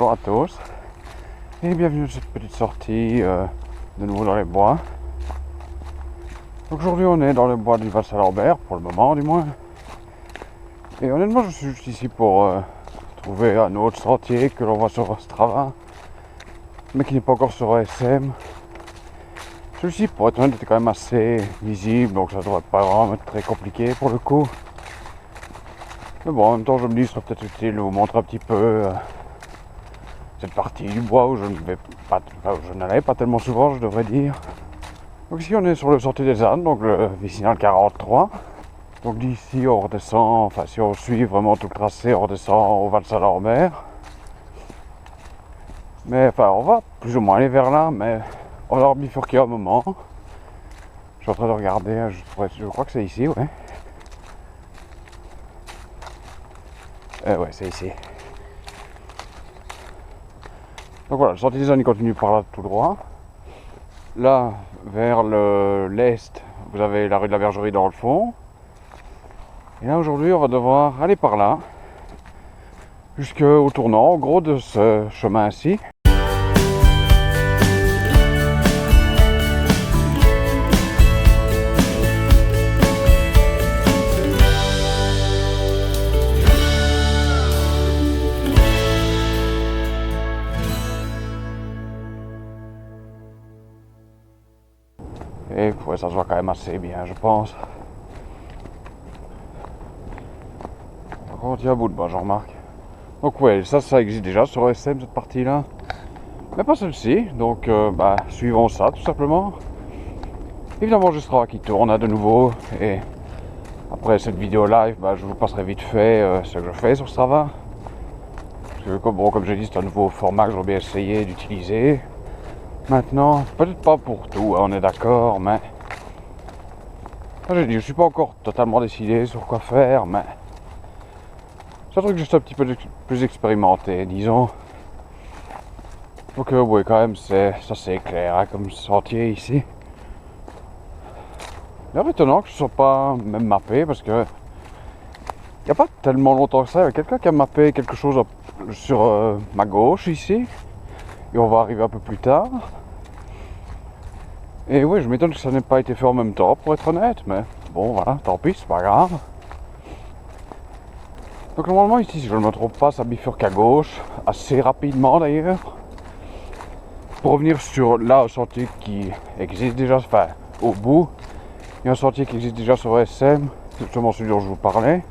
bonjour à tous et bienvenue à cette petite sortie de nouveau dans les bois. Donc aujourd'hui on est dans les bois du Val-Saint-Lambert, pour le moment du moins. Et honnêtement je suis juste ici pour trouver un autre sentier que l'on voit sur Strava, mais qui n'est pas encore sur ASM. Celui-ci pour être honnête était quand même assez visible, donc ça devrait pas vraiment être très compliqué pour le coup. Mais bon, en même temps je me dis, ce serait peut-être utile de vous montrer un petit peu cette partie du bois où je n'allais pas tellement souvent, je devrais dire. Donc ici on est sur le sentier des ânes, donc le vicinal 43. Donc d'ici on redescend, enfin si on suit vraiment tout le tracé, on redescend au Val-Saint-Lambert. Mais enfin on va plus ou moins aller vers là, mais on va bifurquer un moment. Je suis en train de regarder, je crois que c'est ici, ouais. Ouais, c'est ici. Donc voilà, le sentier des ânes il continue par là tout droit. Là, vers l'est, vous avez la rue de la Bergerie dans le fond. Et là aujourd'hui, on va devoir aller par là, jusqu'au tournant, en gros, de ce chemin-ci. Et ouais, ça se voit quand même assez bien, je pense. Par contre, il y a un bout de bas, j'en remarque. Donc ouais, ça existe déjà sur SM, cette partie-là. Mais pas celle-ci, donc suivons ça, tout simplement. Évidemment, je serai qui tourne de nouveau. Et après cette vidéo live, je vous passerai vite fait ce que je fais sur Strava. Parce que, comme j'ai dit, c'est un nouveau format que j'aurais bien essayé d'utiliser. Maintenant, peut-être pas pour tout, on est d'accord, mais je suis pas encore totalement décidé sur quoi faire, mais c'est un truc juste un petit peu plus expérimenté, disons. Donc oui, quand même, c'est clair hein, comme sentier ici. C'est étonnant que ce soit pas même mappé, parce que il n'y a pas tellement longtemps que ça, il y a quelqu'un qui a mappé quelque chose sur ma gauche ici, et on va arriver un peu plus tard. Et oui, je m'étonne que ça n'ait pas été fait en même temps, pour être honnête, mais bon, voilà, tant pis, c'est pas grave. Donc normalement ici, si je ne me trompe pas, ça bifurque à gauche, assez rapidement d'ailleurs. Pour revenir sur là, un sentier qui existe déjà, enfin, au bout, il y a un sentier qui existe déjà sur SM, c'est justement celui dont je vous parlais,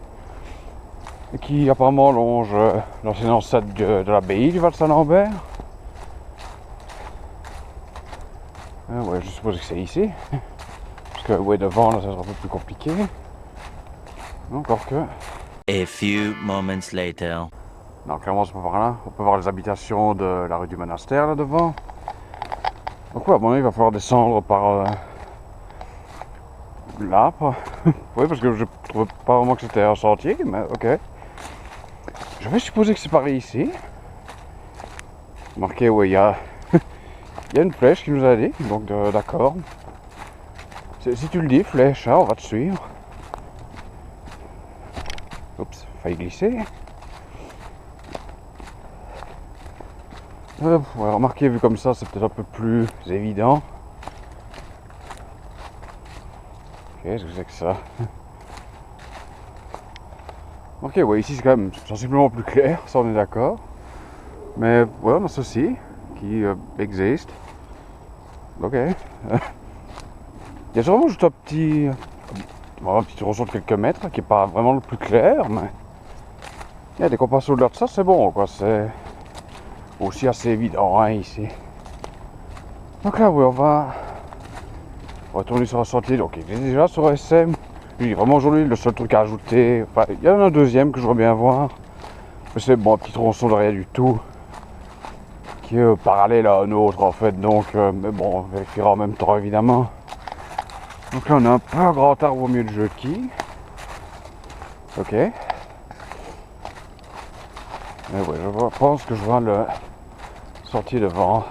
et qui apparemment longe l'ancien ancêtre de l'abbaye du Val-Saint-Lambert. Ouais, je suppose que c'est ici. Parce que ouais, devant, là, ça sera un peu plus compliqué. Encore que. A few moments later. Non, clairement, c'est pas par là. On peut voir les habitations de la rue du Monastère, là devant. Donc ouais, à mon avis, il va falloir descendre par là. Oui, parce que je trouvais pas vraiment que c'était un sentier, mais ok. Je vais supposer que c'est pareil ici. Marqué, ouais, il y a une flèche qui nous a dit, donc d'accord. Si tu le dis, flèche, hein, on va te suivre. Oups, failli glisser. Ouais, remarquez, vu comme ça, c'est peut-être un peu plus évident. Qu'est-ce que c'est que ça? Ok, ouais, ici c'est quand même sensiblement plus clair, ça on est d'accord. Mais ouais, on a ceci qui existe. Ok. Il y a vraiment juste un petit tronçon de quelques mètres qui est pas vraiment le plus clair, mais dès qu'on passe au-delà de ça, c'est bon, quoi. C'est aussi assez évident hein, ici. Donc là, oui, on va retourner sur un sentier. Donc il est déjà sur SM. Lui, vraiment aujourd'hui, le seul truc à ajouter. Enfin, il y en a un deuxième que je voudrais bien voir. Mais c'est bon, un petit tronçon de rien du tout. Qui est parallèle à un autre en fait. Donc, mais bon, on vérifiera en même temps évidemment. Donc là on a un peu un grand arbre au milieu de jeu qui. Ok. Mais ouais, je pense que je vois le sentier devant.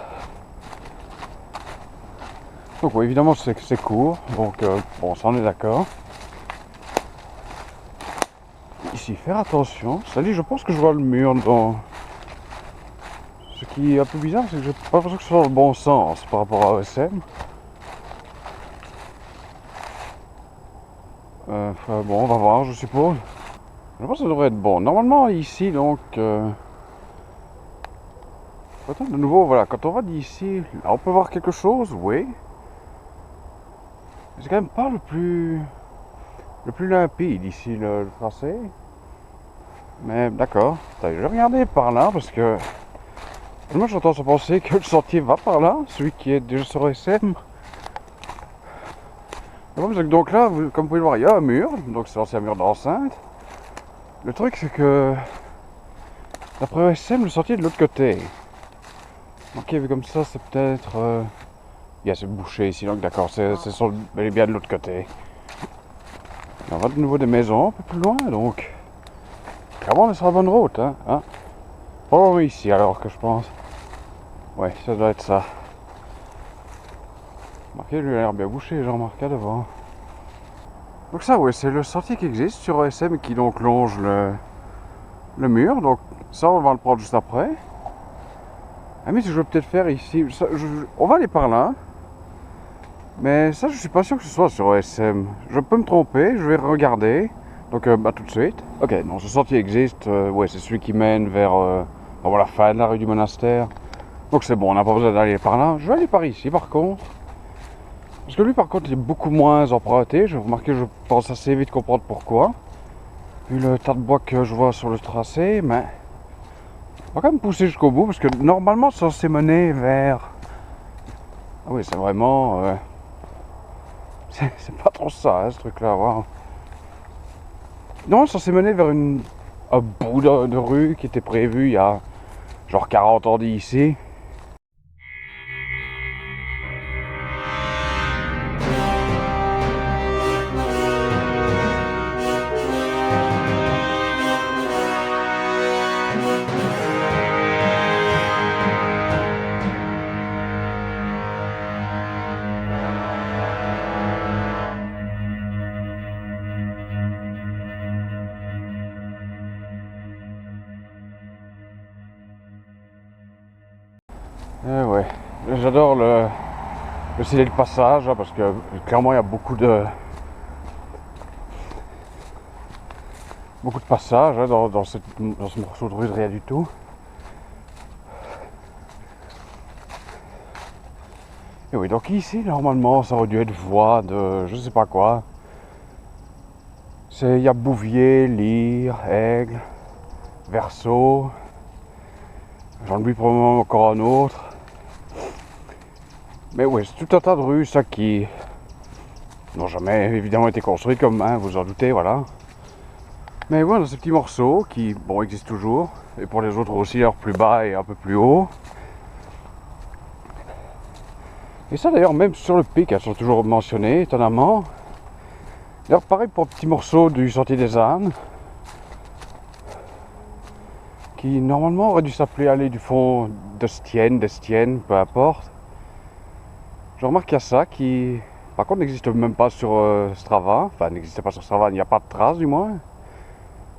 Donc oui, évidemment c'est court, donc bon ça on est d'accord. Ici, faire attention. Ça dit, je pense que je vois le mur dans Ce qui est un peu bizarre, c'est que j'ai pas l'impression que ce soit dans le bon sens par rapport à OSM. Bon, on va voir, je suppose. Je pense que ça devrait être bon. Normalement, ici, donc... Attends, de nouveau, voilà, quand on va d'ici, on peut voir quelque chose, oui. C'est quand même pas le plus limpide ici, le tracé. Mais d'accord, je vais regarder par là parce que moi j'ai tendance à penser que le sentier va par là, celui qui est déjà sur SM. Donc là, comme vous pouvez le voir, il y a un mur, donc c'est l'ancien mur d'enceinte. Le truc c'est que d'après SM, le sentier est de l'autre côté. Ok, vu comme ça, c'est peut-être... c'est bouché ici, donc d'accord, c'est bel et bien de l'autre côté. On va de nouveau des maisons un peu plus loin, donc... Clairement, on est sur la bonne route, hein. Oh oui, ici alors que je pense. Ouais, ça doit être ça. Remarquez, lui a l'air bien bouché, j'ai remarqué devant. Donc ça, ouais, c'est le sentier qui existe sur OSM qui donc longe le mur. Donc ça, on va le prendre juste après. Ah mais ce que je vais peut-être faire ici, on va aller par là. Mais ça, je suis pas sûr que ce soit sur OSM. Je peux me tromper, je vais regarder. Donc tout de suite. Ok, non, ce sentier existe. Ouais, c'est celui qui mène vers la fin de la rue du monastère. Donc c'est bon, on n'a pas besoin d'aller par là. Je vais aller par ici par contre. Parce que lui par contre il est beaucoup moins emprunté. Je vais remarquer, je pense assez vite comprendre pourquoi. Vu le tas de bois que je vois sur le tracé, mais... On va quand même pousser jusqu'au bout parce que normalement c'est censé mener vers... Ah oui, c'est vraiment... C'est pas trop ça, hein, ce truc-là, wow. Non, c'est censé mener vers un bout de rue qui était prévu il y a genre 40 ans d'ici. Ouais, j'adore le style de passage hein, parce que clairement il y a beaucoup de passages hein, dans ce morceau de rue de rien du tout. Et oui, donc ici normalement ça aurait dû être voie de je sais pas quoi. Il y a Bouvier, Lyre, Aigle, Verseau. J'en oublie probablement encore un autre. Mais oui, c'est tout un tas de rues, ça qui n'ont jamais évidemment été construites comme vous en doutez, voilà. Mais voilà, ces petits morceaux qui, bon, existent toujours. Et pour les autres aussi, alors plus bas et un peu plus haut. Et ça d'ailleurs, même sur le pic, elles sont toujours mentionnées, étonnamment. D'ailleurs, pareil pour un petit morceau du Sentier des Ânes. Qui normalement aurait dû s'appeler Allée du fond d'Estienne, peu importe. Je remarque qu'il y a ça qui, par contre, n'existe même pas sur Strava. Enfin, n'existait pas sur Strava, il n'y a pas de trace du moins.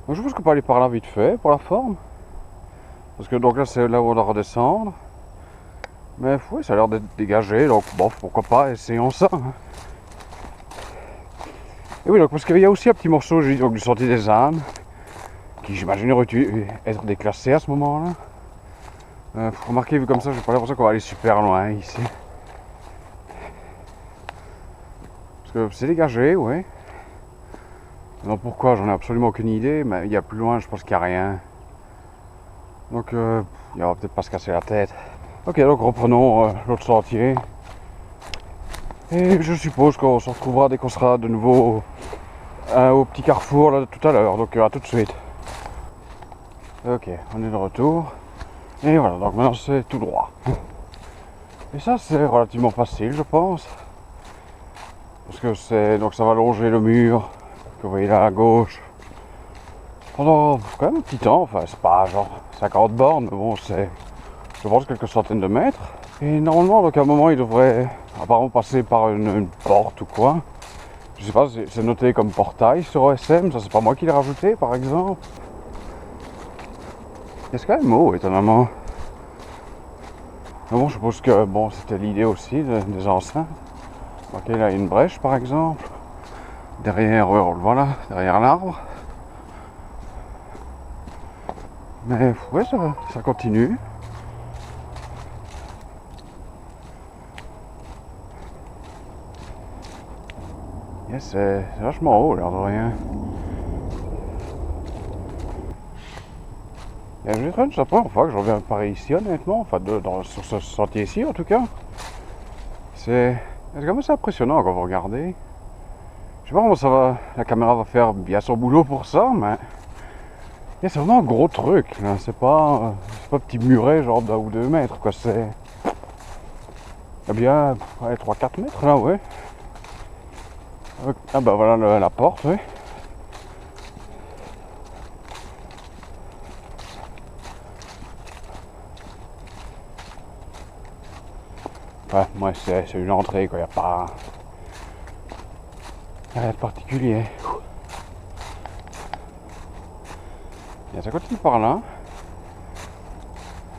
Donc je pense qu'on peut aller par là vite fait, pour la forme. Parce que donc là, c'est là où on doit redescendre. Mais oui, ça a l'air d'être dégagé, donc bon, pourquoi pas, essayons ça. Et oui, donc parce qu'il y a aussi un petit morceau donc, du Sentier des Ânes, qui j'imagine aurait dû être déclassé à ce moment-là. Remarquez, vu comme ça, j'ai pas l'impression qu'on va aller super loin ici. C'est dégagé, oui. Non, pourquoi, j'en ai absolument aucune idée, mais il y a plus loin, je pense qu'il n'y a rien. Donc, il va peut-être pas se casser la tête. Ok, donc reprenons l'autre sentier. Et je suppose qu'on se retrouvera dès qu'on sera de nouveau au petit carrefour là tout à l'heure. Donc, à tout de suite. Ok, on est de retour. Et voilà, donc maintenant c'est tout droit. Et ça, c'est relativement facile, je pense. Parce que donc ça va longer le mur que vous voyez là à gauche pendant quand même un petit temps, enfin c'est pas genre 50 bornes, mais bon c'est je pense quelques centaines de mètres. Et normalement donc à un moment il devrait apparemment passer par une porte ou quoi. Je sais pas, c'est noté comme portail sur OSM, ça c'est pas moi qui l'ai rajouté par exemple. Et c'est quand même haut étonnamment. Mais bon, je suppose que bon, c'était l'idée aussi des enceintes. Ok, là, il y a une brèche par exemple. Derrière, voilà, derrière l'arbre. Mais ouais, ça continue. Yeah, c'est vachement haut, l'air de rien. Et je dirais que c'est la première fois que je reviens par ici, honnêtement. Enfin, sur ce sentier-ci, en tout cas. C'est quand même assez impressionnant quand vous regardez. Je sais pas comment ça va, la caméra va faire bien son boulot pour ça, mais c'est vraiment un gros truc. C'est pas petit muret genre d'1 ou 2 mètres, quoi. C'est bien 3-4 mètres là, ouais. Ah bah voilà la porte, ouais. Ouais, moi c'est une entrée, quoi. Y a pas rien de particulier. Et ça continue par là.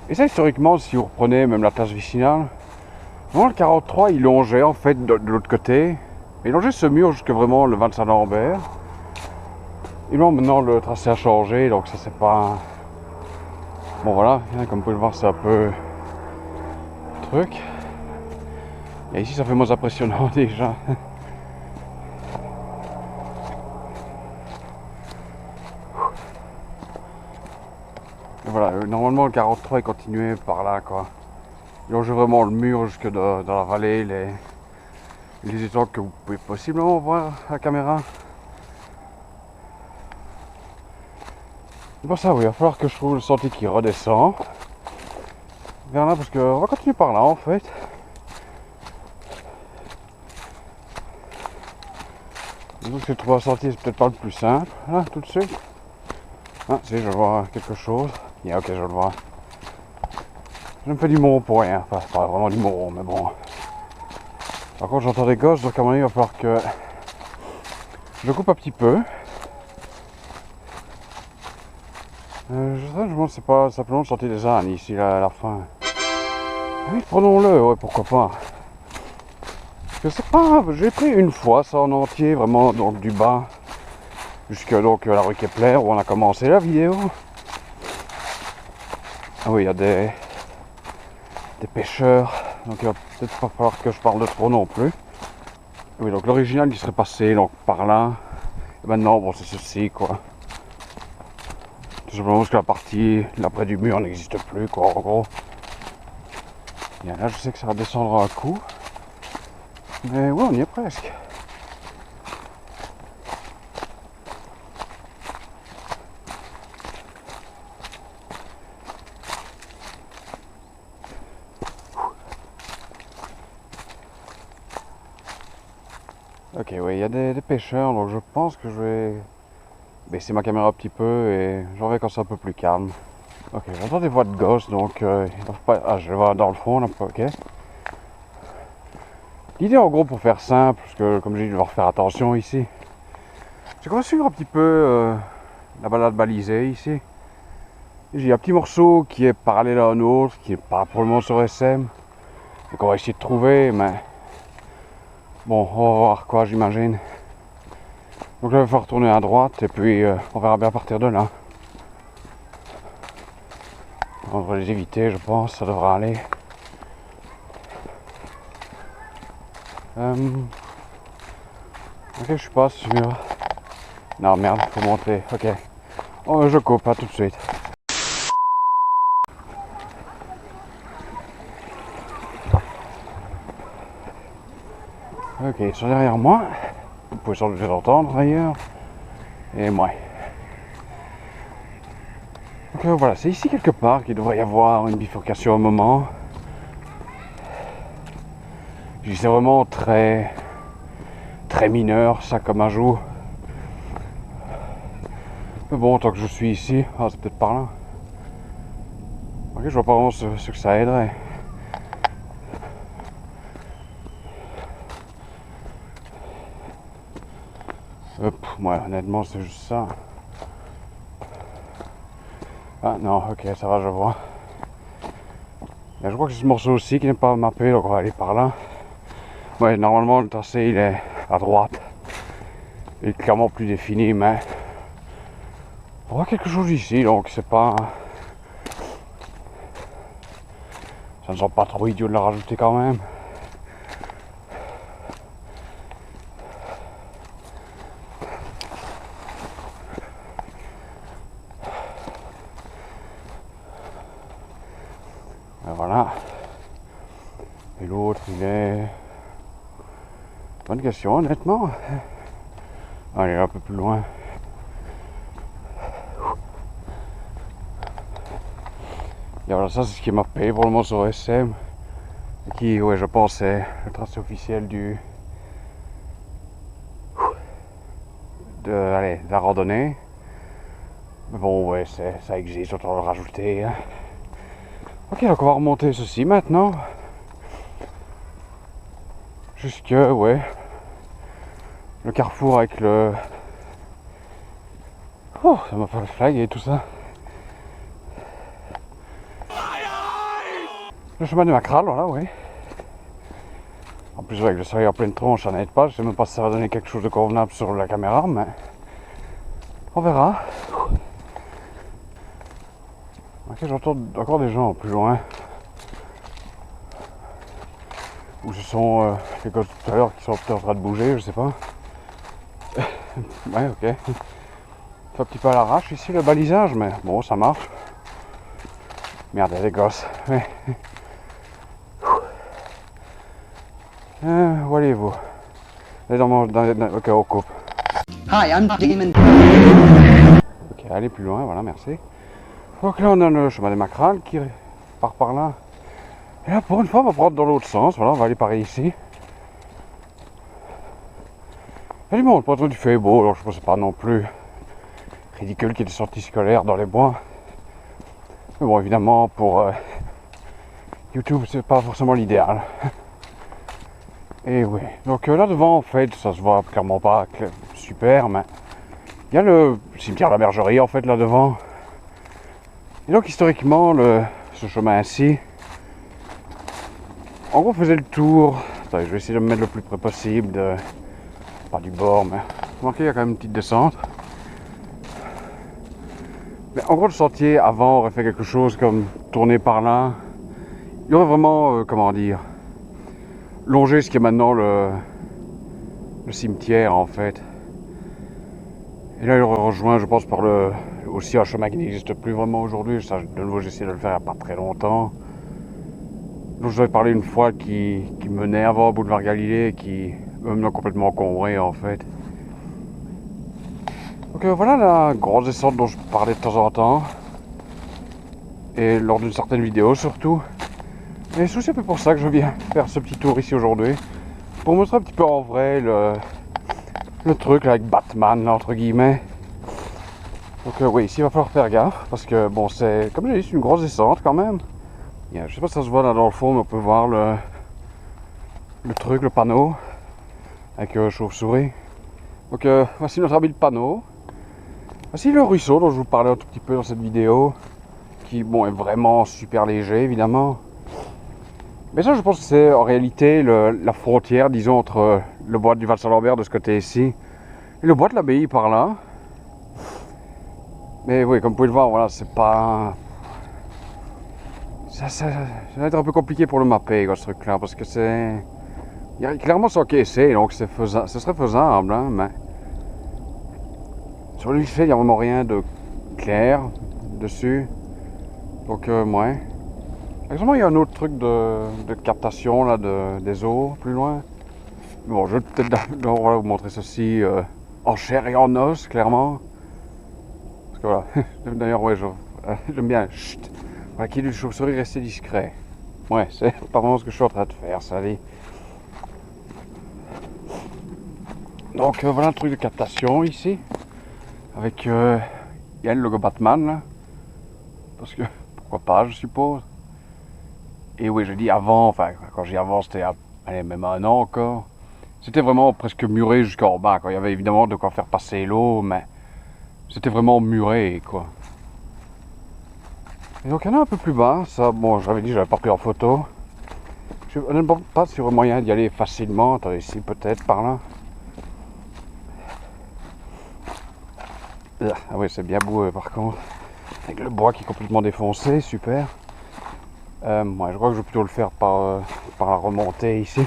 Et ça, historiquement, si vous reprenez même la place vicinale, vraiment le 43 il longeait en fait de l'autre côté. Il longeait ce mur jusque vraiment le 25 Lambert. Et bon, maintenant le tracé a changé, donc ça c'est pas. Bon voilà, comme vous pouvez le voir, c'est un peu truc. Et ici ça fait moins impressionnant déjà. Et voilà, normalement le 43 est continué par là, quoi. Il longeait vraiment le mur jusque dans la vallée, les étangs que vous pouvez possiblement voir à la caméra. C'est pour ça, oui, il va falloir que je trouve le sentier qui redescend vers là, parce qu'on va continuer par là en fait. Donc c'est trouver un sentier, c'est peut-être pas le plus simple, là, tout de suite. Ah, si, je vois quelque chose. Yeah, ok, je le vois. Je me fais du moron pour rien, enfin, pas vraiment du moron, mais bon. Par contre, j'entends des gosses, donc à mon avis, il va falloir que je coupe un petit peu. Je me demande si c'est pas simplement le sentier des ânes ici, là, à la fin. Ah oui, prenons-le, ouais, pourquoi pas. Je sais pas, j'ai pris une fois ça en entier, vraiment, donc du bas jusque donc la rue Kepler où on a commencé la vidéo. Ah oui, il y a des pêcheurs, donc il va peut-être pas falloir que je parle de trop non plus. Oui, donc l'original il serait passé donc par là. Et maintenant, bon, c'est ceci, quoi. Tout simplement parce que la partie là près du mur n'existe plus, quoi, en gros. Et là, je sais que ça va descendre un coup. Mais ouais, on y est presque. Ok, ouais, il y a des pêcheurs, donc je pense que je vais baisser ma caméra un petit peu et j'en vais quand c'est un peu plus calme. Ok, j'entends des voix de gosses, donc ils doivent pas. Ah, je vais voir dans le fond, là, ok. L'idée en gros, pour faire simple, parce que comme j'ai dit, je vais devoir faire attention ici, c'est qu'on va suivre un petit peu la balade balisée ici. J'ai un petit morceau qui est parallèle à un autre, qui est pas pour le moment sur SM, donc on va essayer de trouver, mais bon, on va voir quoi, j'imagine. Donc là, il va falloir tourner à droite et puis on verra bien à partir de là. On devrait les éviter, je pense, ça devra aller. Ok, je suis pas sûr. Non, merde, faut monter. Ok. Oh, je coupe, pas tout de suite. Ok, ils sont derrière moi. Vous pouvez sans doute les entendre d'ailleurs. Et moi. Donc voilà, c'est ici quelque part qu'il devrait y avoir une bifurcation au moment. C'est vraiment très mineur ça comme ajout. Mais bon, tant que je suis ici, ah, c'est peut-être par là. Ok, je vois pas vraiment ce que ça aiderait. Ouais, honnêtement, c'est juste ça. Ah non, ok, ça va, je vois. Et je crois que c'est ce morceau aussi qui n'est pas mappé, donc on va aller par là. Ouais, normalement le tracé il est à droite. Il est clairement plus défini, mais on voit quelque chose ici, donc c'est pas... Ça ne semble pas trop idiot de la rajouter quand même. Et voilà. Et l'autre, il est... Bonne question, honnêtement. Allez, un peu plus loin. Et voilà, ça c'est ce qui est mappé pour le moment sur SM. Et qui, ouais, je pense, est le tracé officiel de la randonnée. Mais bon, ouais, ça existe, autant le rajouter. Hein. Ok, donc on va remonter ceci maintenant. Jusque, ouais, le carrefour avec le... Oh, ça m'a fait le flag et tout ça. Le chemin du Macral, voilà, oui. En plus, avec le soleil en pleine tronche, ça n'aide pas. Je sais même pas si ça va donner quelque chose de convenable sur la caméra, mais on verra. Ok, j'entends encore des gens plus loin. Ou ce sont les gars tout à l'heure qui sont peut-être en train de bouger, je sais pas. Ouais, ok. C'est un petit peu à l'arrache ici le balisage, mais bon, ça marche. Merde, il y a des gosses. Ouais. Où allez-vous? Allez ok, on coupe. Hi, I'm Demon. Ok, allez plus loin, voilà, merci. Donc là, on a le chemin des Macrales qui part par là. Et là, pour une fois, on va prendre dans l'autre sens. Voilà, on va aller par ici. Et bon, le printemps du fait est beau, alors je pense que c'est pas non plus ridicule qu'il y ait des sorties scolaires dans les bois. Mais bon, évidemment, pour YouTube, c'est pas forcément l'idéal. Et oui, donc là devant, en fait, ça se voit clairement pas super, mais il y a le cimetière de la Bergerie, en fait, là devant. Et donc, historiquement, ce chemin-ci, en gros, faisait le tour. Attendez, je vais essayer de me mettre le plus près possible pas du bord, mais ok, il y a quand même une petite descente. Mais en gros, le sentier avant aurait fait quelque chose comme tourner par là. Il y aurait vraiment, comment dire, longé ce qui est maintenant le cimetière en fait. Et là, il aurait rejoint, je pense, par aussi un chemin qui n'existe plus vraiment aujourd'hui. Ça, de nouveau, j'ai essayé de le faire il n'y a pas très longtemps. Donc, je vous avais parlé une fois qui menait avant au boulevard Galilée, qui me complètement encombré en fait. Donc voilà la grosse descente dont je parlais de temps en temps. Et lors d'une certaine vidéo surtout. Et c'est aussi un peu pour ça que je viens faire ce petit tour ici aujourd'hui. Pour montrer un petit peu en vrai le truc là, avec Batman là, entre guillemets. Donc oui, ici il va falloir faire gaffe. Parce que bon, c'est, comme j'ai dit, c'est une grosse descente quand même. Je sais pas si ça se voit là dans le fond, mais on peut voir le truc, le panneau. Avec chauve-souris. Donc voici notre habile panneau. Voici le ruisseau dont je vous parlais un tout petit peu dans cette vidéo. Qui bon, est vraiment super léger évidemment. Mais ça, je pense que c'est en réalité la frontière, disons, entre le bois du Val-Saint-Lambert de ce côté-ci et le bois de l'abbaye par là. Mais oui, comme vous pouvez le voir, voilà, c'est pas... Ça va être un peu compliqué pour le mapper, quoi, ce truc-là, parce que c'est... Clairement, c'est encaissé, donc ce serait faisable, hein, mais... Sur le fait, il n'y a vraiment rien de clair dessus. Donc, ouais. Exactement, il y a un autre truc de captation là, des eaux plus loin. Bon, je vais peut-être vous montrer ceci en chair et en os, clairement. Parce que voilà, d'ailleurs, ouais, j'aime bien. Chut. Voilà, qui est du chauve-souris, rester discret. Ouais, c'est pas vraiment ce que je suis en train de faire, ça dit. Donc, voilà un truc de captation ici. Avec, il y a le logo Batman là. Parce que, pourquoi pas, je suppose. Et oui, je dis avant, enfin, quand j'y avant, c'était, allez, même un an encore. C'était vraiment presque muré jusqu'en bas, quoi. Il y avait évidemment de quoi faire passer l'eau, mais c'était vraiment muré, quoi. Et donc il y en a un peu plus bas, ça, bon, j'avais dit que j'avais pas pris en photo. Je ne sais pas sur le moyen d'y aller facilement. Attendez, ici peut-être, par là. Ah oui, c'est bien beau par contre. Avec le bois qui est complètement défoncé, super. Moi, je crois que je vais plutôt le faire par la remontée ici.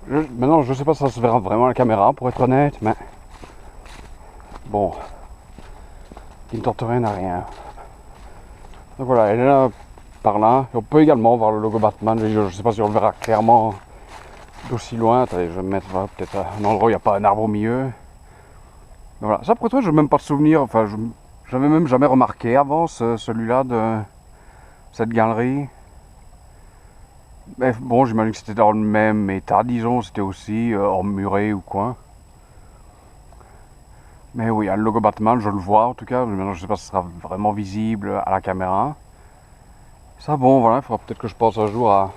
Maintenant, je sais pas si ça se verra vraiment à la caméra, pour être honnête, mais bon, qui ne tente rien à rien. Donc voilà, elle est là, par là. Et on peut également voir le logo Batman. Je ne sais pas si on le verra clairement d'aussi loin. Attendez, je vais me mettre peut-être à un endroit où il n'y a pas un arbre au milieu. Donc voilà, ça pour toi, je n'ai même pas de souvenir. Enfin, je n'avais même jamais remarqué avant celui-là de cette galerie. Mais bon, j'imagine que c'était dans le même état, disons, c'était aussi emmuré ou quoi. Mais oui, il y a le logo Batman, je le vois en tout cas. Maintenant, je sais pas si ce sera vraiment visible à la caméra. Ça, bon, voilà, il faudra peut-être que je pense un jour à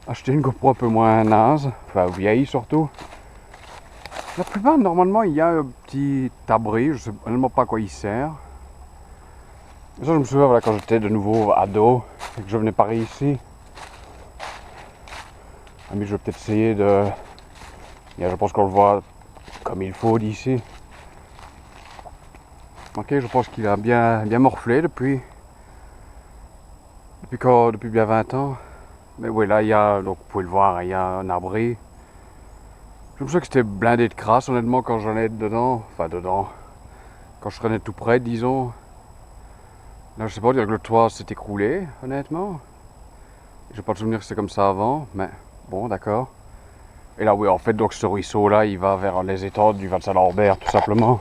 acheter une GoPro un peu moins naze, enfin vieille surtout. La plupart, normalement, il y a un petit abri, je sais vraiment pas à quoi il sert. Et ça, je me souviens, voilà, quand j'étais de nouveau ado et que je venais par ici. Ah, mais je vais peut-être essayer de... Je pense qu'on le voit comme il faut d'ici. Ok, je pense qu'il a bien morflé depuis bien 20 ans. Mais oui, là, il y a, donc vous pouvez le voir, il y a un abri. Je me souviens que c'était blindé de crasse, honnêtement, quand j'en ai dedans. Enfin, dedans. Quand je traînais tout près, disons. Là, je sais pas dire que le toit s'est écroulé, honnêtement. J'ai pas de souvenir que c'était comme ça avant, mais bon, d'accord. Et là, oui, en fait, donc ce ruisseau-là, il va vers les étangs du Val-Saint-Lambert, tout simplement.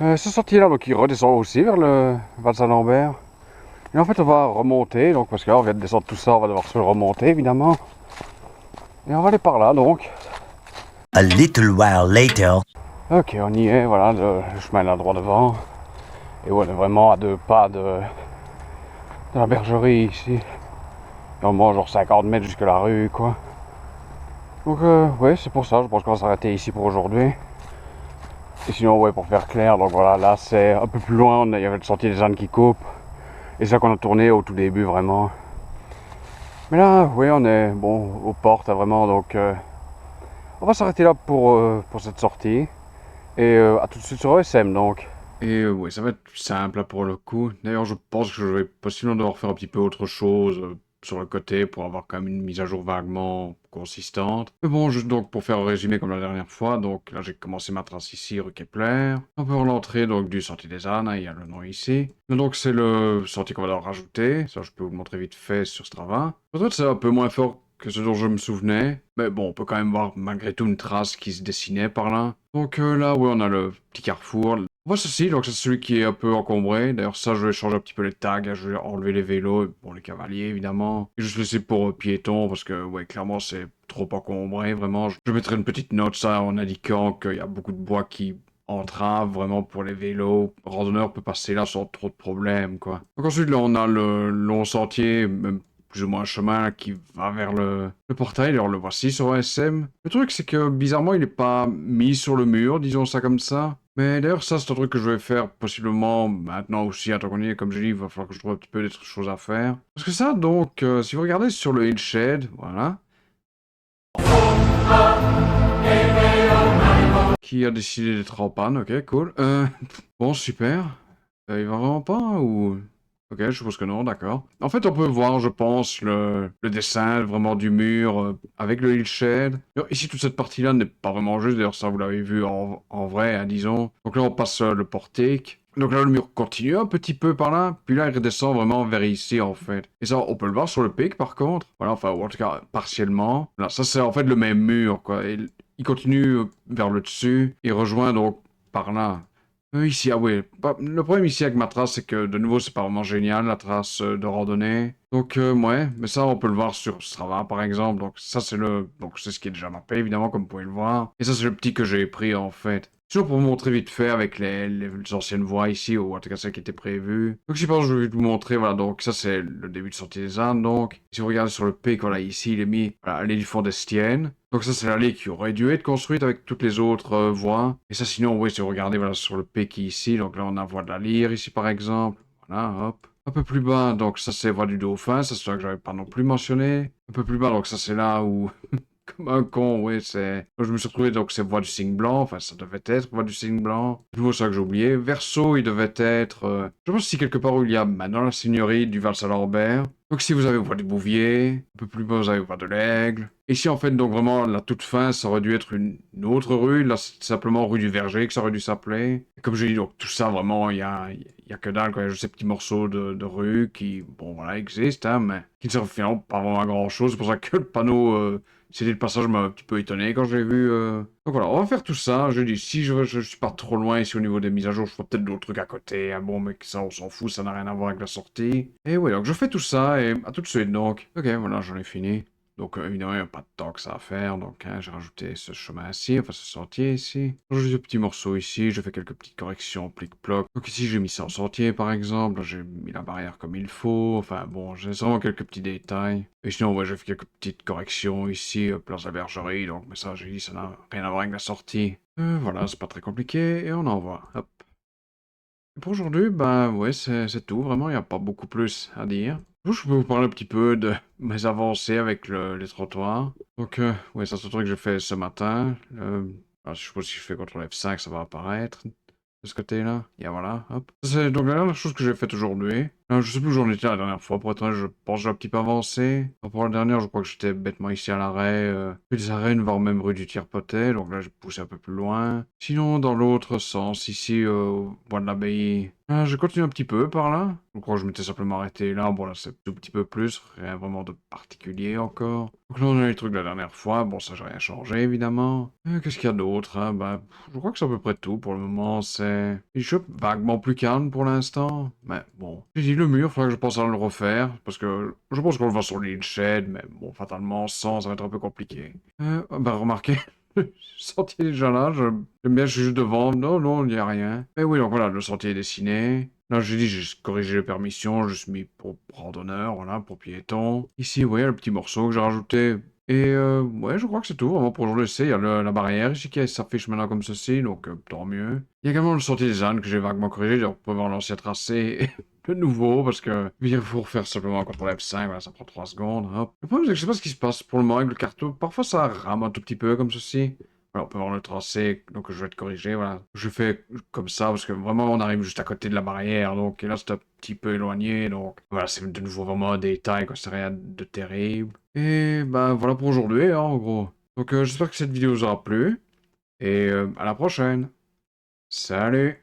Ce sentier-là, donc il redescend aussi vers le Val-Saint-Lambert. Et en fait, on va remonter, donc parce que là, on vient de descendre tout ça, on va devoir se remonter, évidemment. Et on va aller par là, donc. A little while later. Ok, on y est, voilà, le chemin est là droit devant. Et ouais, on est vraiment à 2 pas de la bergerie ici. Et on mange genre 50 mètres jusque la rue, quoi. Donc, ouais, c'est pour ça, je pense qu'on va s'arrêter ici pour aujourd'hui. Et sinon, ouais, pour faire clair, donc voilà, là c'est un peu plus loin, il y avait le sentier des ânes qui coupe. Et c'est ça qu'on a tourné au tout début, vraiment. Mais là, oui, on est, bon, aux portes, vraiment, donc... on va s'arrêter là pour cette sortie. Et à tout de suite sur ESM, donc. Et oui, ça va être simple là, pour le coup. D'ailleurs, je pense que je vais possiblement devoir faire un petit peu autre chose sur le côté pour avoir quand même une mise à jour vaguement consistante. Mais bon, juste donc pour faire un résumé comme la dernière fois, donc là j'ai commencé ma trace ici, rue Kepler. On peut voir l'entrée donc du sentier des ânes, hein, il y a le nom ici. Mais donc c'est le sentier qu'on va devoir rajouter, ça je peux vous le montrer vite fait sur Strava. Peut-être c'est un peu moins fort que ce dont je me souvenais. Mais bon, on peut quand même voir malgré tout une trace qui se dessinait par là. Donc là, oui, on a le petit carrefour. On voit ceci, donc c'est celui qui est un peu encombré. D'ailleurs, ça, je vais changer un petit peu les tags. Je vais enlever les vélos, bon, les cavaliers, évidemment. Et juste laisser pour piétons, parce que, ouais, clairement, c'est trop encombré, vraiment. Je mettrai une petite note, ça, en indiquant qu'il y a beaucoup de bois qui entrave vraiment pour les vélos. Le randonneur peut passer là sans trop de problèmes, quoi. Donc ensuite, là, on a le long sentier, même plus ou moins un chemin qui va vers le portail. Alors, le voici sur OSM. Le truc, c'est que, bizarrement, il n'est pas mis sur le mur, disons ça comme ça. Mais d'ailleurs, ça, c'est un truc que je vais faire possiblement maintenant aussi, à tant qu'on y est, comme je dis, il va falloir que je trouve un petit peu des choses à faire. Parce que ça, donc, si vous regardez sur le Hillshed, voilà. Qui a décidé d'être en panne, ok, cool. Bon, super. Il va vraiment pas, ou... Ok, je suppose que non, d'accord. En fait, on peut voir, je pense, le dessin vraiment du mur avec le hillshade. Ici, toute cette partie-là n'est pas vraiment juste, d'ailleurs, ça, vous l'avez vu en vrai, hein, disons. Donc là, on passe le portique. Donc là, le mur continue un petit peu par là, puis là, il redescend vraiment vers ici, en fait. Et ça, on peut le voir sur le pic, par contre. Voilà, enfin, ou en tout cas, partiellement. Là, ça, c'est en fait le même mur, quoi. Et il continue vers le dessus, il rejoint donc par là. Ici, ah oui. Le problème ici avec ma trace, c'est que de nouveau, c'est pas vraiment génial, la trace de randonnée. Donc, ouais, mais ça, on peut le voir sur Strava, par exemple. Donc, ça, c'est le. Donc, c'est ce qui est déjà mappé, évidemment, comme vous pouvez le voir. Et ça, c'est le petit que j'ai pris, en fait. Toujours pour vous montrer vite fait avec les anciennes voies ici, ou en tout cas celles qui étaient prévues. Donc je pense que je vais vous montrer, voilà, donc ça c'est le début de sortie des Indes, donc. Si vous regardez sur le pic, voilà, ici il est mis, voilà, allée du Fond d'Estienne. Donc ça c'est l'allée qui aurait dû être construite avec toutes les autres voies. Et ça sinon, oui, si vous regardez, voilà, sur le pic ici, donc là on a voie de la Lyre ici par exemple. Voilà, hop. Un peu plus bas, donc ça c'est voie du Dauphin, ça c'est là que j'avais pas non plus mentionné. Un peu plus bas, donc ça c'est là où... Comme un con, oui, c'est... Je me suis retrouvé, donc c'est voie du cygne blanc, enfin ça devait être voie du cygne blanc. C'est nouveau ça que j'ai oublié. Verso, il devait être... Je pense ici quelque part où il y a maintenant la seigneurie du Val-Salambert. Donc ici vous avez voie du Bouvier, un peu plus bas vous avez voie de l'Aigle. Ici en fait, donc vraiment, la toute fin, ça aurait dû être une autre rue, là c'est simplement rue du Verger que ça aurait dû s'appeler. Comme je dis, donc tout ça vraiment, il y a que dalle, quoi. Il y a juste ces petits morceaux de rue qui, bon voilà, existent, hein, mais qui ne servent finalement pas vraiment à grand chose. C'est pour ça que le panneau... C'était le passage m'a un petit peu étonné quand j'ai vu. Donc voilà, on va faire tout ça. Je dis, si je suis pas trop loin ici au niveau des mises à jour, je ferai peut-être d'autres trucs à côté. Ah bon, mais ça, on s'en fout, ça n'a rien à voir avec la sortie. Et oui, donc je fais tout ça et à tout de suite donc. Ok, voilà, j'en ai fini. Donc évidemment, il n'y a pas de temps que ça à faire. Donc hein, j'ai rajouté ce chemin-ci, enfin ce sentier ici. J'ai rajouté des petits morceaux ici, je fais quelques petites corrections, plic-ploc. Donc ici, j'ai mis ça en sentier par exemple. Là, j'ai mis la barrière comme il faut. Enfin bon, j'ai vraiment quelques petits détails. Et sinon, ouais, j'ai fait quelques petites corrections ici, place de la bergerie. Donc, mais ça, j'ai dit, ça n'a rien à voir avec la sortie. Voilà, c'est pas très compliqué. Et on envoie. Hop. Et pour aujourd'hui, bah ouais, c'est tout. Vraiment, il n'y a pas beaucoup plus à dire. Je peux vous parler un petit peu de mes avancées avec les trottoirs. Donc, ouais, ça c'est un truc que j'ai fait ce matin. Alors, je suppose que si je fais CTRL F5, ça va apparaître de ce côté-là. Et voilà, hop. C'est donc la dernière chose que j'ai faite aujourd'hui. Je sais plus où j'en étais la dernière fois. Pour être honnête, je pense que j'ai un petit peu avancé. Pour la dernière, je crois que j'étais bêtement ici à l'arrêt. Des arrêts, voire même rue du Tiers-Potet. Donc là, j'ai poussé un peu plus loin. Sinon, dans l'autre sens, ici, au bois de l'abbaye. J'ai continué un petit peu par là. Je crois que je m'étais simplement arrêté là. Bon, là, c'est tout petit peu plus. Rien vraiment de particulier encore. Donc là, on a les trucs de la dernière fois. Bon, ça, j'ai rien changé, évidemment. Qu'est-ce qu'il y a d'autre, hein? Bah, je crois que c'est à peu près tout pour le moment. C'est... Il est vaguement plus calme pour l'instant. Mais bon. J'ai dit le mur, il faudrait que je pense à le refaire. Parce que je pense qu'on le voit sur l'île shed. Mais bon, fatalement, sans, ça va être un peu compliqué. Bah, remarquez. Le sentier est déjà là, j'aime bien, je suis juste devant. Non, non, il n'y a rien. Mais oui, donc voilà, le sentier est dessiné. Là, j'ai dit, j'ai corrigé les permissions, je suis mis pour randonneur, voilà, pour piéton. Ici, vous voyez, le petit morceau que j'ai rajouté. Et ouais, je crois que c'est tout, vraiment, pour aujourd'hui, il y a la barrière ici qui s'affiche maintenant comme ceci, donc tant mieux. Il y a également le sentier des ânes que j'ai vaguement corrigé, donc on peut voir l'ancien tracé de nouveau, parce que il faut refaire simplement un CTRL F5, voilà, ça prend 3 secondes, hop. Le problème, c'est que je sais pas ce qui se passe pour le moment avec le carton. Parfois, ça rame un tout petit peu, comme ceci. Voilà, on peut voir le tracé, donc je vais te corriger, voilà. Je fais comme ça, parce que vraiment, on arrive juste à côté de la barrière, donc, et là, c'est un petit peu éloigné, donc, voilà, c'est de nouveau vraiment un détail, quoi, c'est rien de terrible. Et, ben, voilà pour aujourd'hui, hein, en gros. Donc, j'espère que cette vidéo vous aura plu, et à la prochaine. Salut!